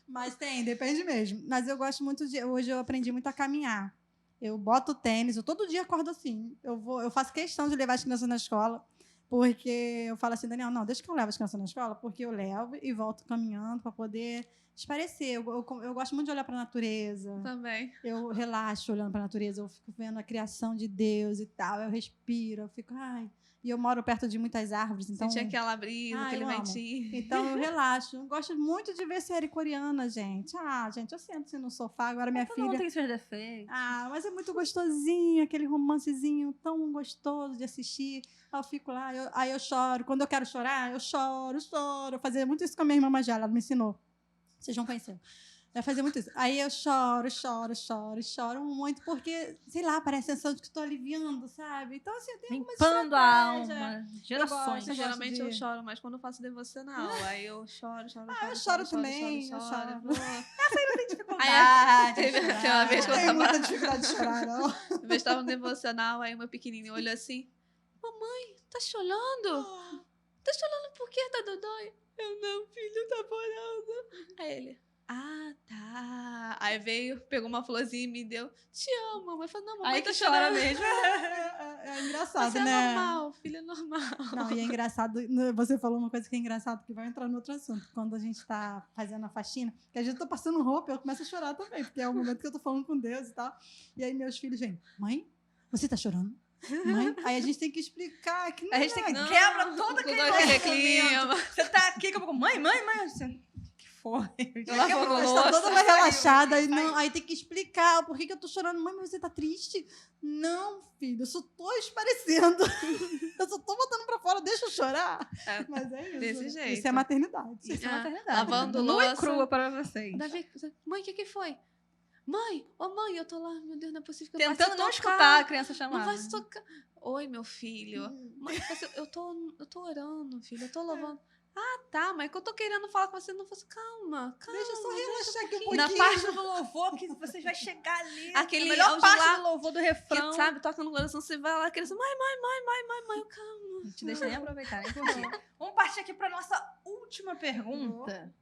C: Mas depende mesmo. Mas eu gosto muito hoje eu aprendi muito a caminhar. Eu boto tênis, eu todo dia acordo assim. Eu faço questão de levar as crianças na escola. Porque eu falo assim, Daniel, não, deixa que eu levo as crianças na escola, porque eu levo e volto caminhando para poder espairecer. Eu gosto muito de olhar para a natureza.
B: Também.
C: Eu relaxo olhando para a natureza, eu fico vendo a criação de Deus e tal, eu respiro, eu fico, ai. E eu moro perto de muitas árvores, então...
B: Sentir aquela brisa, aquele ventinho.
C: Então eu relaxo. Eu gosto muito de ver série coreana, gente. Gente, eu sento assim no sofá, agora minha filha...
A: Todo mundo tem seus defeitos.
C: Mas é muito gostosinho, aquele romancezinho tão gostoso de assistir. Aí eu fico lá, aí eu choro. Quando eu quero chorar, eu choro. Eu fazia muito isso com a minha irmã mais velha, ela me ensinou. Vocês vão conhecer. Eu fazia muito isso. Aí eu choro muito, porque, sei lá, parece a sensação de que estou aliviando, sabe? Então, assim, eu tenho uma
A: limpando a alma. Gerações.
B: Geralmente eu choro mais quando eu faço devocional. Aí eu choro.
C: Eu choro também.
A: Essa aí não tem dificuldade.
B: Teve uma vez que eu
C: tenho muita
B: tava...
C: dificuldade de chorar, não.
B: Uma vez estava no devocional, aí o meu pequenininho olhou assim, mamãe, tá chorando? Tá chorando por quê? Tá dodói? Eu, não, filho, tá chorando. Aí ele, tá. Aí veio, pegou uma florzinha e me deu, te amo, mamãe. Eu falei, não, mamãe
A: Aí
B: tá
A: que chora
B: chorando
A: mesmo.
C: É engraçado,
B: Você
C: né?
B: é normal, filho é normal.
C: Não, e é engraçado, você falou uma coisa que é engraçado, que vai entrar no outro assunto. Quando a gente tá fazendo a faxina, que a gente tá passando roupa, eu começo a chorar também, porque é o momento que eu tô falando com Deus e tal. E aí meus filhos vêm, mãe, você tá chorando? Mãe? Aí a gente tem que explicar que não
A: A gente tem que
B: Não,
A: quebra todo aquele
B: clima.
A: Você tá aqui, como mãe. Que foi?
B: Ela falou,
C: Ela está toda mais relaxada,
A: saiu.
C: aí tem que explicar por que eu tô chorando. Mãe, mas você tá triste? Não, filho, eu só tô esparecendo. Eu só tô botando pra fora, deixa eu chorar. Mas é isso.
B: Desse jeito.
C: Isso é maternidade.
A: Isso é maternidade.
B: Lavando
A: Nua e
B: louça.
A: crua para vocês.
B: Davi, mãe, o que foi? Mãe, mãe, eu tô lá, meu Deus, não é possível que
A: Tentando não
B: vai se tocar.
A: escutar a criança chamar.
B: Não vai se tocar. Oi, meu filho. Mãe, eu tô orando, filho, eu tô louvando. Tá, mas que eu tô querendo falar com você, não fosse calma.
C: Deixa eu só relaxar aqui um pouquinho.
A: Na parte do louvor, que você vai chegar ali.
B: Aquele
A: a melhor
B: áudio
A: parte
B: lá
A: do louvor do refrão.
B: Que, sabe, toca no coração, você vai lá, a criança, mãe, eu calma.
A: Não te deixa nem aproveitar, nem curtir. Vamos partir aqui para nossa última pergunta.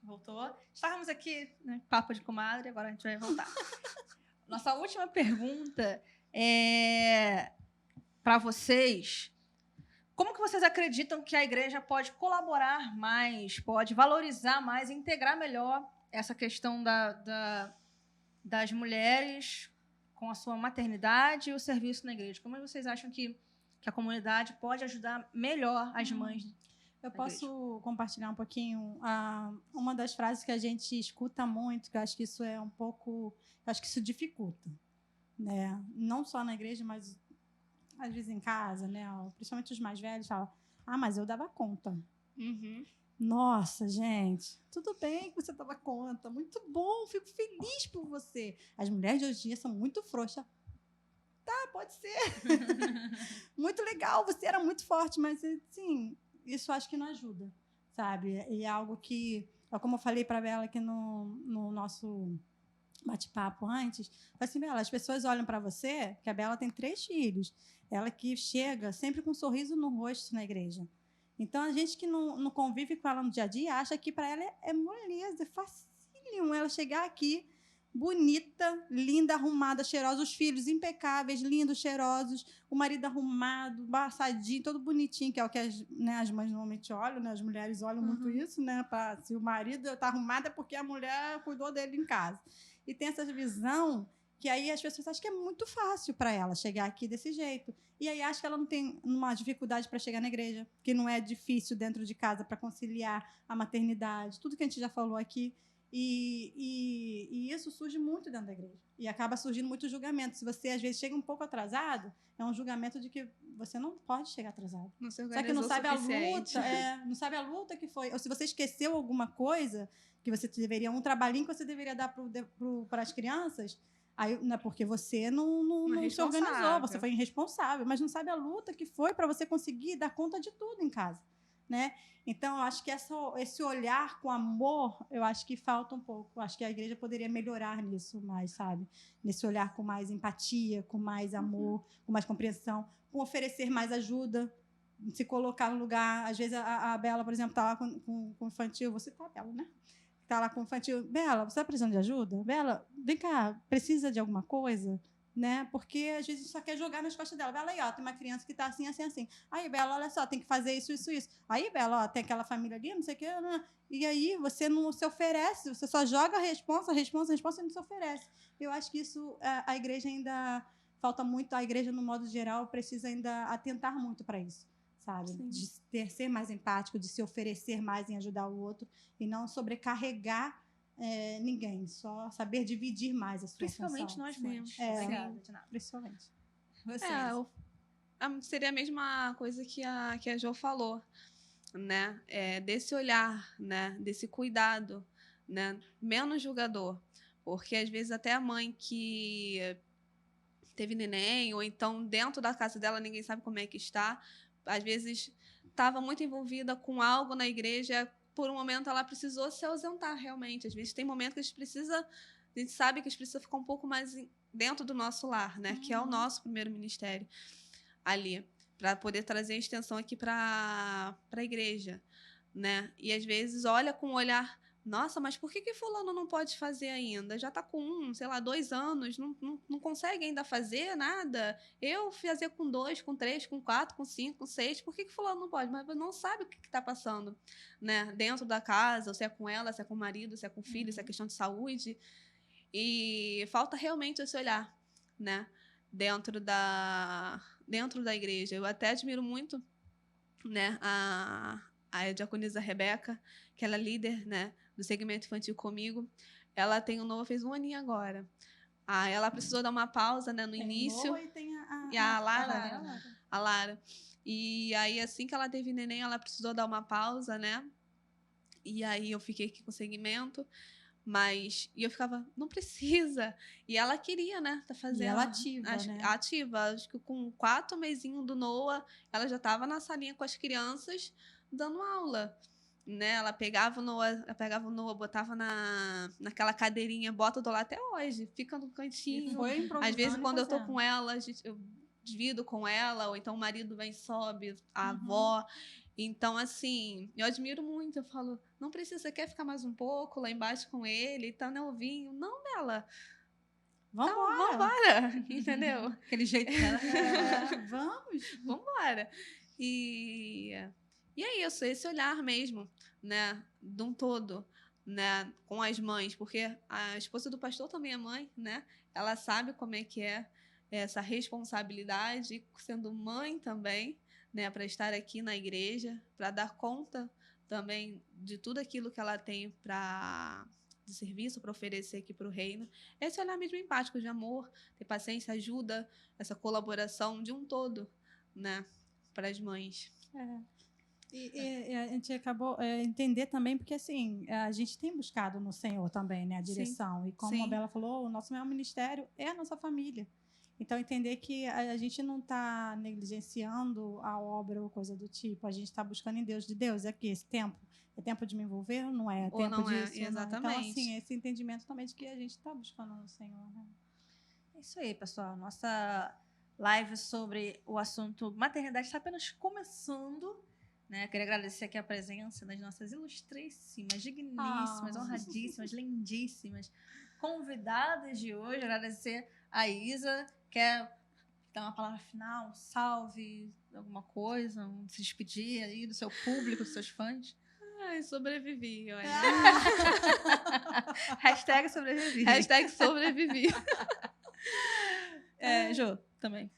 A: Voltou. Estávamos aqui, né, papo de comadre, agora a gente vai voltar. Nossa última pergunta é para vocês. Como que vocês acreditam que a igreja pode colaborar mais, pode valorizar mais, integrar melhor essa questão das mulheres com a sua maternidade e o serviço na igreja? Como vocês acham que a comunidade pode ajudar melhor as mães?
C: Eu posso compartilhar um pouquinho uma das frases que a gente escuta muito, que eu acho que isso é um pouco... Eu acho que isso dificulta, né? Não só na igreja, mas às vezes em casa, né? Principalmente os mais velhos falam, mas eu dava conta.
B: Uhum.
C: Nossa, gente, tudo bem que você dava conta, muito bom, fico feliz por você. As mulheres de hoje em dia são muito frouxas. Tá, pode ser. Muito legal, você era muito forte, mas, assim, isso acho que não ajuda, sabe? E é algo que, como eu falei para ela aqui no nosso bate-papo antes, falei assim, Bela, as pessoas olham para você, que a Bela tem 3 filhos, ela que chega sempre com um sorriso no rosto na igreja. Então, a gente que não convive com ela no dia a dia, acha que para ela é moleza, é facílimo ela chegar aqui, bonita, linda, arrumada, cheirosa, os filhos impecáveis, lindos, cheirosos, o marido arrumado, passadinho, todo bonitinho, que é o que as mães normalmente olham, né? As mulheres olham muito isso, né? Se o marido está arrumado é porque a mulher cuidou dele em casa. E tem essa visão que aí as pessoas acham que é muito fácil para ela chegar aqui desse jeito. E aí acho que ela não tem uma dificuldade para chegar na igreja, que não é difícil dentro de casa para conciliar a maternidade, tudo que a gente já falou aqui. E isso surge muito dentro da igreja. E acaba surgindo muito julgamento. Se você, às vezes, chega um pouco atrasado, é um julgamento de que você não pode chegar atrasado.
B: Não se
C: Só que não sabe a
B: suficiente.
C: luta, não sabe a luta que foi. Ou se você esqueceu alguma coisa que você deveria, um trabalhinho que você deveria dar para as crianças, aí, não é porque você não se organizou, você foi irresponsável, mas não sabe a luta que foi para você conseguir dar conta de tudo em casa, né? Então, eu acho que esse olhar com amor, eu acho que falta um pouco. Eu acho que a igreja poderia melhorar nisso mais, sabe? Nesse olhar com mais empatia, com mais amor, com mais compreensão, com oferecer mais ajuda, se colocar no lugar. Às vezes, a Bela, por exemplo, está lá com o infantil, você tá, Bela, né? Está lá com o infantil. Bela, você está precisando de ajuda? Bela, vem cá, precisa de alguma coisa? Né? Porque às vezes a gente só quer jogar nas costas dela. Bela, aí, ó, tem uma criança que tá assim, assim, assim. Aí, Bela, olha só, tem que fazer isso, isso, isso. Aí, Bela, ó, tem aquela família ali, não sei o quê. Não. E aí você não se oferece, você só joga a responsa e não se oferece. Eu acho que isso a igreja ainda falta muito, a igreja, no modo geral, precisa ainda atentar muito para isso, sabe? Sim. De ser mais empático, de se oferecer mais em ajudar o outro e não sobrecarregar ninguém, só saber dividir mais a sua
A: Principalmente
C: função.
A: nós mães.
C: Obrigada, Tinara. Principalmente.
B: Seria a mesma coisa que a Jo falou, né? Desse olhar, né? Desse cuidado, né? Menos julgador. Porque, às vezes, até a mãe que teve neném, ou então dentro da casa dela ninguém sabe como é que está, às vezes estava muito envolvida com algo na igreja, por um momento ela precisou se ausentar realmente. Às vezes tem momentos que a gente sabe que a gente precisa ficar um pouco mais dentro do nosso lar, né? Que é o nosso primeiro ministério ali, para poder trazer a extensão aqui para a igreja, né? E às vezes olha com um olhar, nossa, mas por que fulano não pode fazer ainda? Já está com 2 anos, não consegue ainda fazer nada. Eu fazer com 2, com 3, com 4, com 5, com 6, por que fulano não pode? Mas não sabe o que está passando, né? Dentro da casa, ou se é com ela, se é com o marido, se é com o filho, se é questão de saúde. E falta realmente esse olhar, né? Dentro da igreja. Eu até admiro muito, né, a diaconisa Rebeca, que ela é líder, né, do segmento infantil comigo. Ela fez 1 aninho agora. Ela precisou dar uma pausa, né, no início.
C: E tem
B: a Lara. E aí, assim que ela teve neném, ela precisou dar uma pausa, né? E aí eu fiquei aqui com o segmento. E eu ficava, não precisa. E ela queria, né? Tá fazendo.
C: E ela ativa, né?
B: Ativa. Acho que com 4 mesinhos do Noah, ela já estava na salinha com as crianças, dando aula. Né? Ela pegava o Noah, botava naquela cadeirinha, bota do lado até hoje. Fica no cantinho. Às vezes, quando eu tô com ela, eu divido com ela, ou então o marido vem e sobe, a avó. Então, assim, eu admiro muito. Eu falo, não precisa, você quer ficar mais um pouco lá embaixo com ele? Tá novinho. Não, Bela. Vambora. Entendeu?
A: Aquele jeito dela.
C: Vamos.
B: Vambora. E é isso, esse olhar mesmo, né? De um todo, né? Com as mães. Porque a esposa do pastor também é mãe, né? Ela sabe como é que é essa responsabilidade, sendo mãe também, né, para estar aqui na igreja, para dar conta também de tudo aquilo que ela tem de serviço para oferecer aqui para o reino. Esse olhar mesmo empático, de amor, ter paciência, ajuda, essa colaboração de um todo, né, para as mães.
C: E a gente acabou entender também, porque assim, a gente tem buscado no Senhor também, né, a direção. E como
B: Sim.
C: a Bela falou, o nosso maior ministério é a nossa família. Então, entender que a gente não está negligenciando a obra ou coisa do tipo. A gente está buscando em Deus. De Deus, é aqui, esse tempo. É tempo de me envolver ou não é? É
B: Ou
C: tempo
B: não é,
C: disso? Ou não?
B: exatamente.
C: Então, assim, esse entendimento também de que a gente está buscando no Senhor, né?
A: É isso aí, pessoal. Nossa live sobre o assunto maternidade está apenas começando. Né? Queria agradecer aqui a presença das nossas ilustríssimas, digníssimas, honradíssimas, lindíssimas convidadas de hoje. Agradecer a Isa. Quer dar uma palavra final? Salve, alguma coisa? Se despedir aí do seu público, dos seus fãs?
B: Ai, sobrevivi, olha.
A: Hashtag sobrevivi.
B: Hashtag sobrevivi.
A: Jô, também.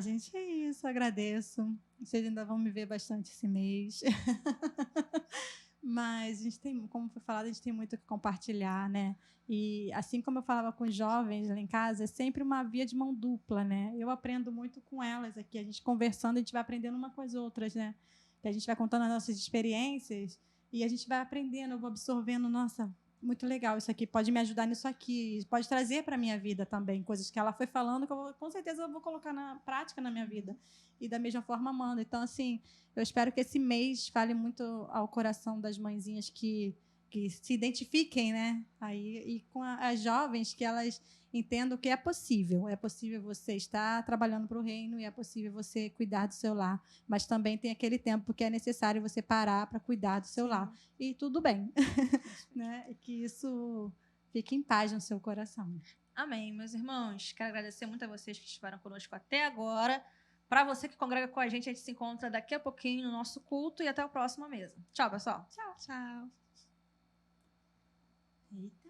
C: Gente, é isso. Agradeço. Vocês ainda vão me ver bastante esse mês. Mas a gente tem, como foi falado, a gente tem muito o que compartilhar, né? E assim como eu falava com os jovens lá em casa, é sempre uma via de mão dupla, né? Eu aprendo muito com elas aqui, a gente conversando, a gente vai aprendendo uma com as outras, né? Que a gente vai contando as nossas experiências e a gente vai aprendendo, eu vou absorvendo, nossa, muito legal isso aqui, pode me ajudar nisso aqui, pode trazer para a minha vida também, coisas que ela foi falando que com certeza eu vou colocar na prática na minha vida. E da mesma forma, Amanda. Então, assim, eu espero que esse mês fale muito ao coração das mãezinhas que se identifiquem, né? Aí, e com as jovens, que elas entendam que é possível. É possível você estar trabalhando para o reino e é possível você cuidar do seu lar. Mas também tem aquele tempo que é necessário você parar para cuidar do seu lar. E tudo bem. Né? E que isso fique em paz no seu coração.
A: Amém, meus irmãos. Quero agradecer muito a vocês que estiveram conosco até agora. Para você que congrega com a gente se encontra daqui a pouquinho no nosso culto e até a próxima mesa. Tchau, pessoal.
B: Tchau.
C: Eita.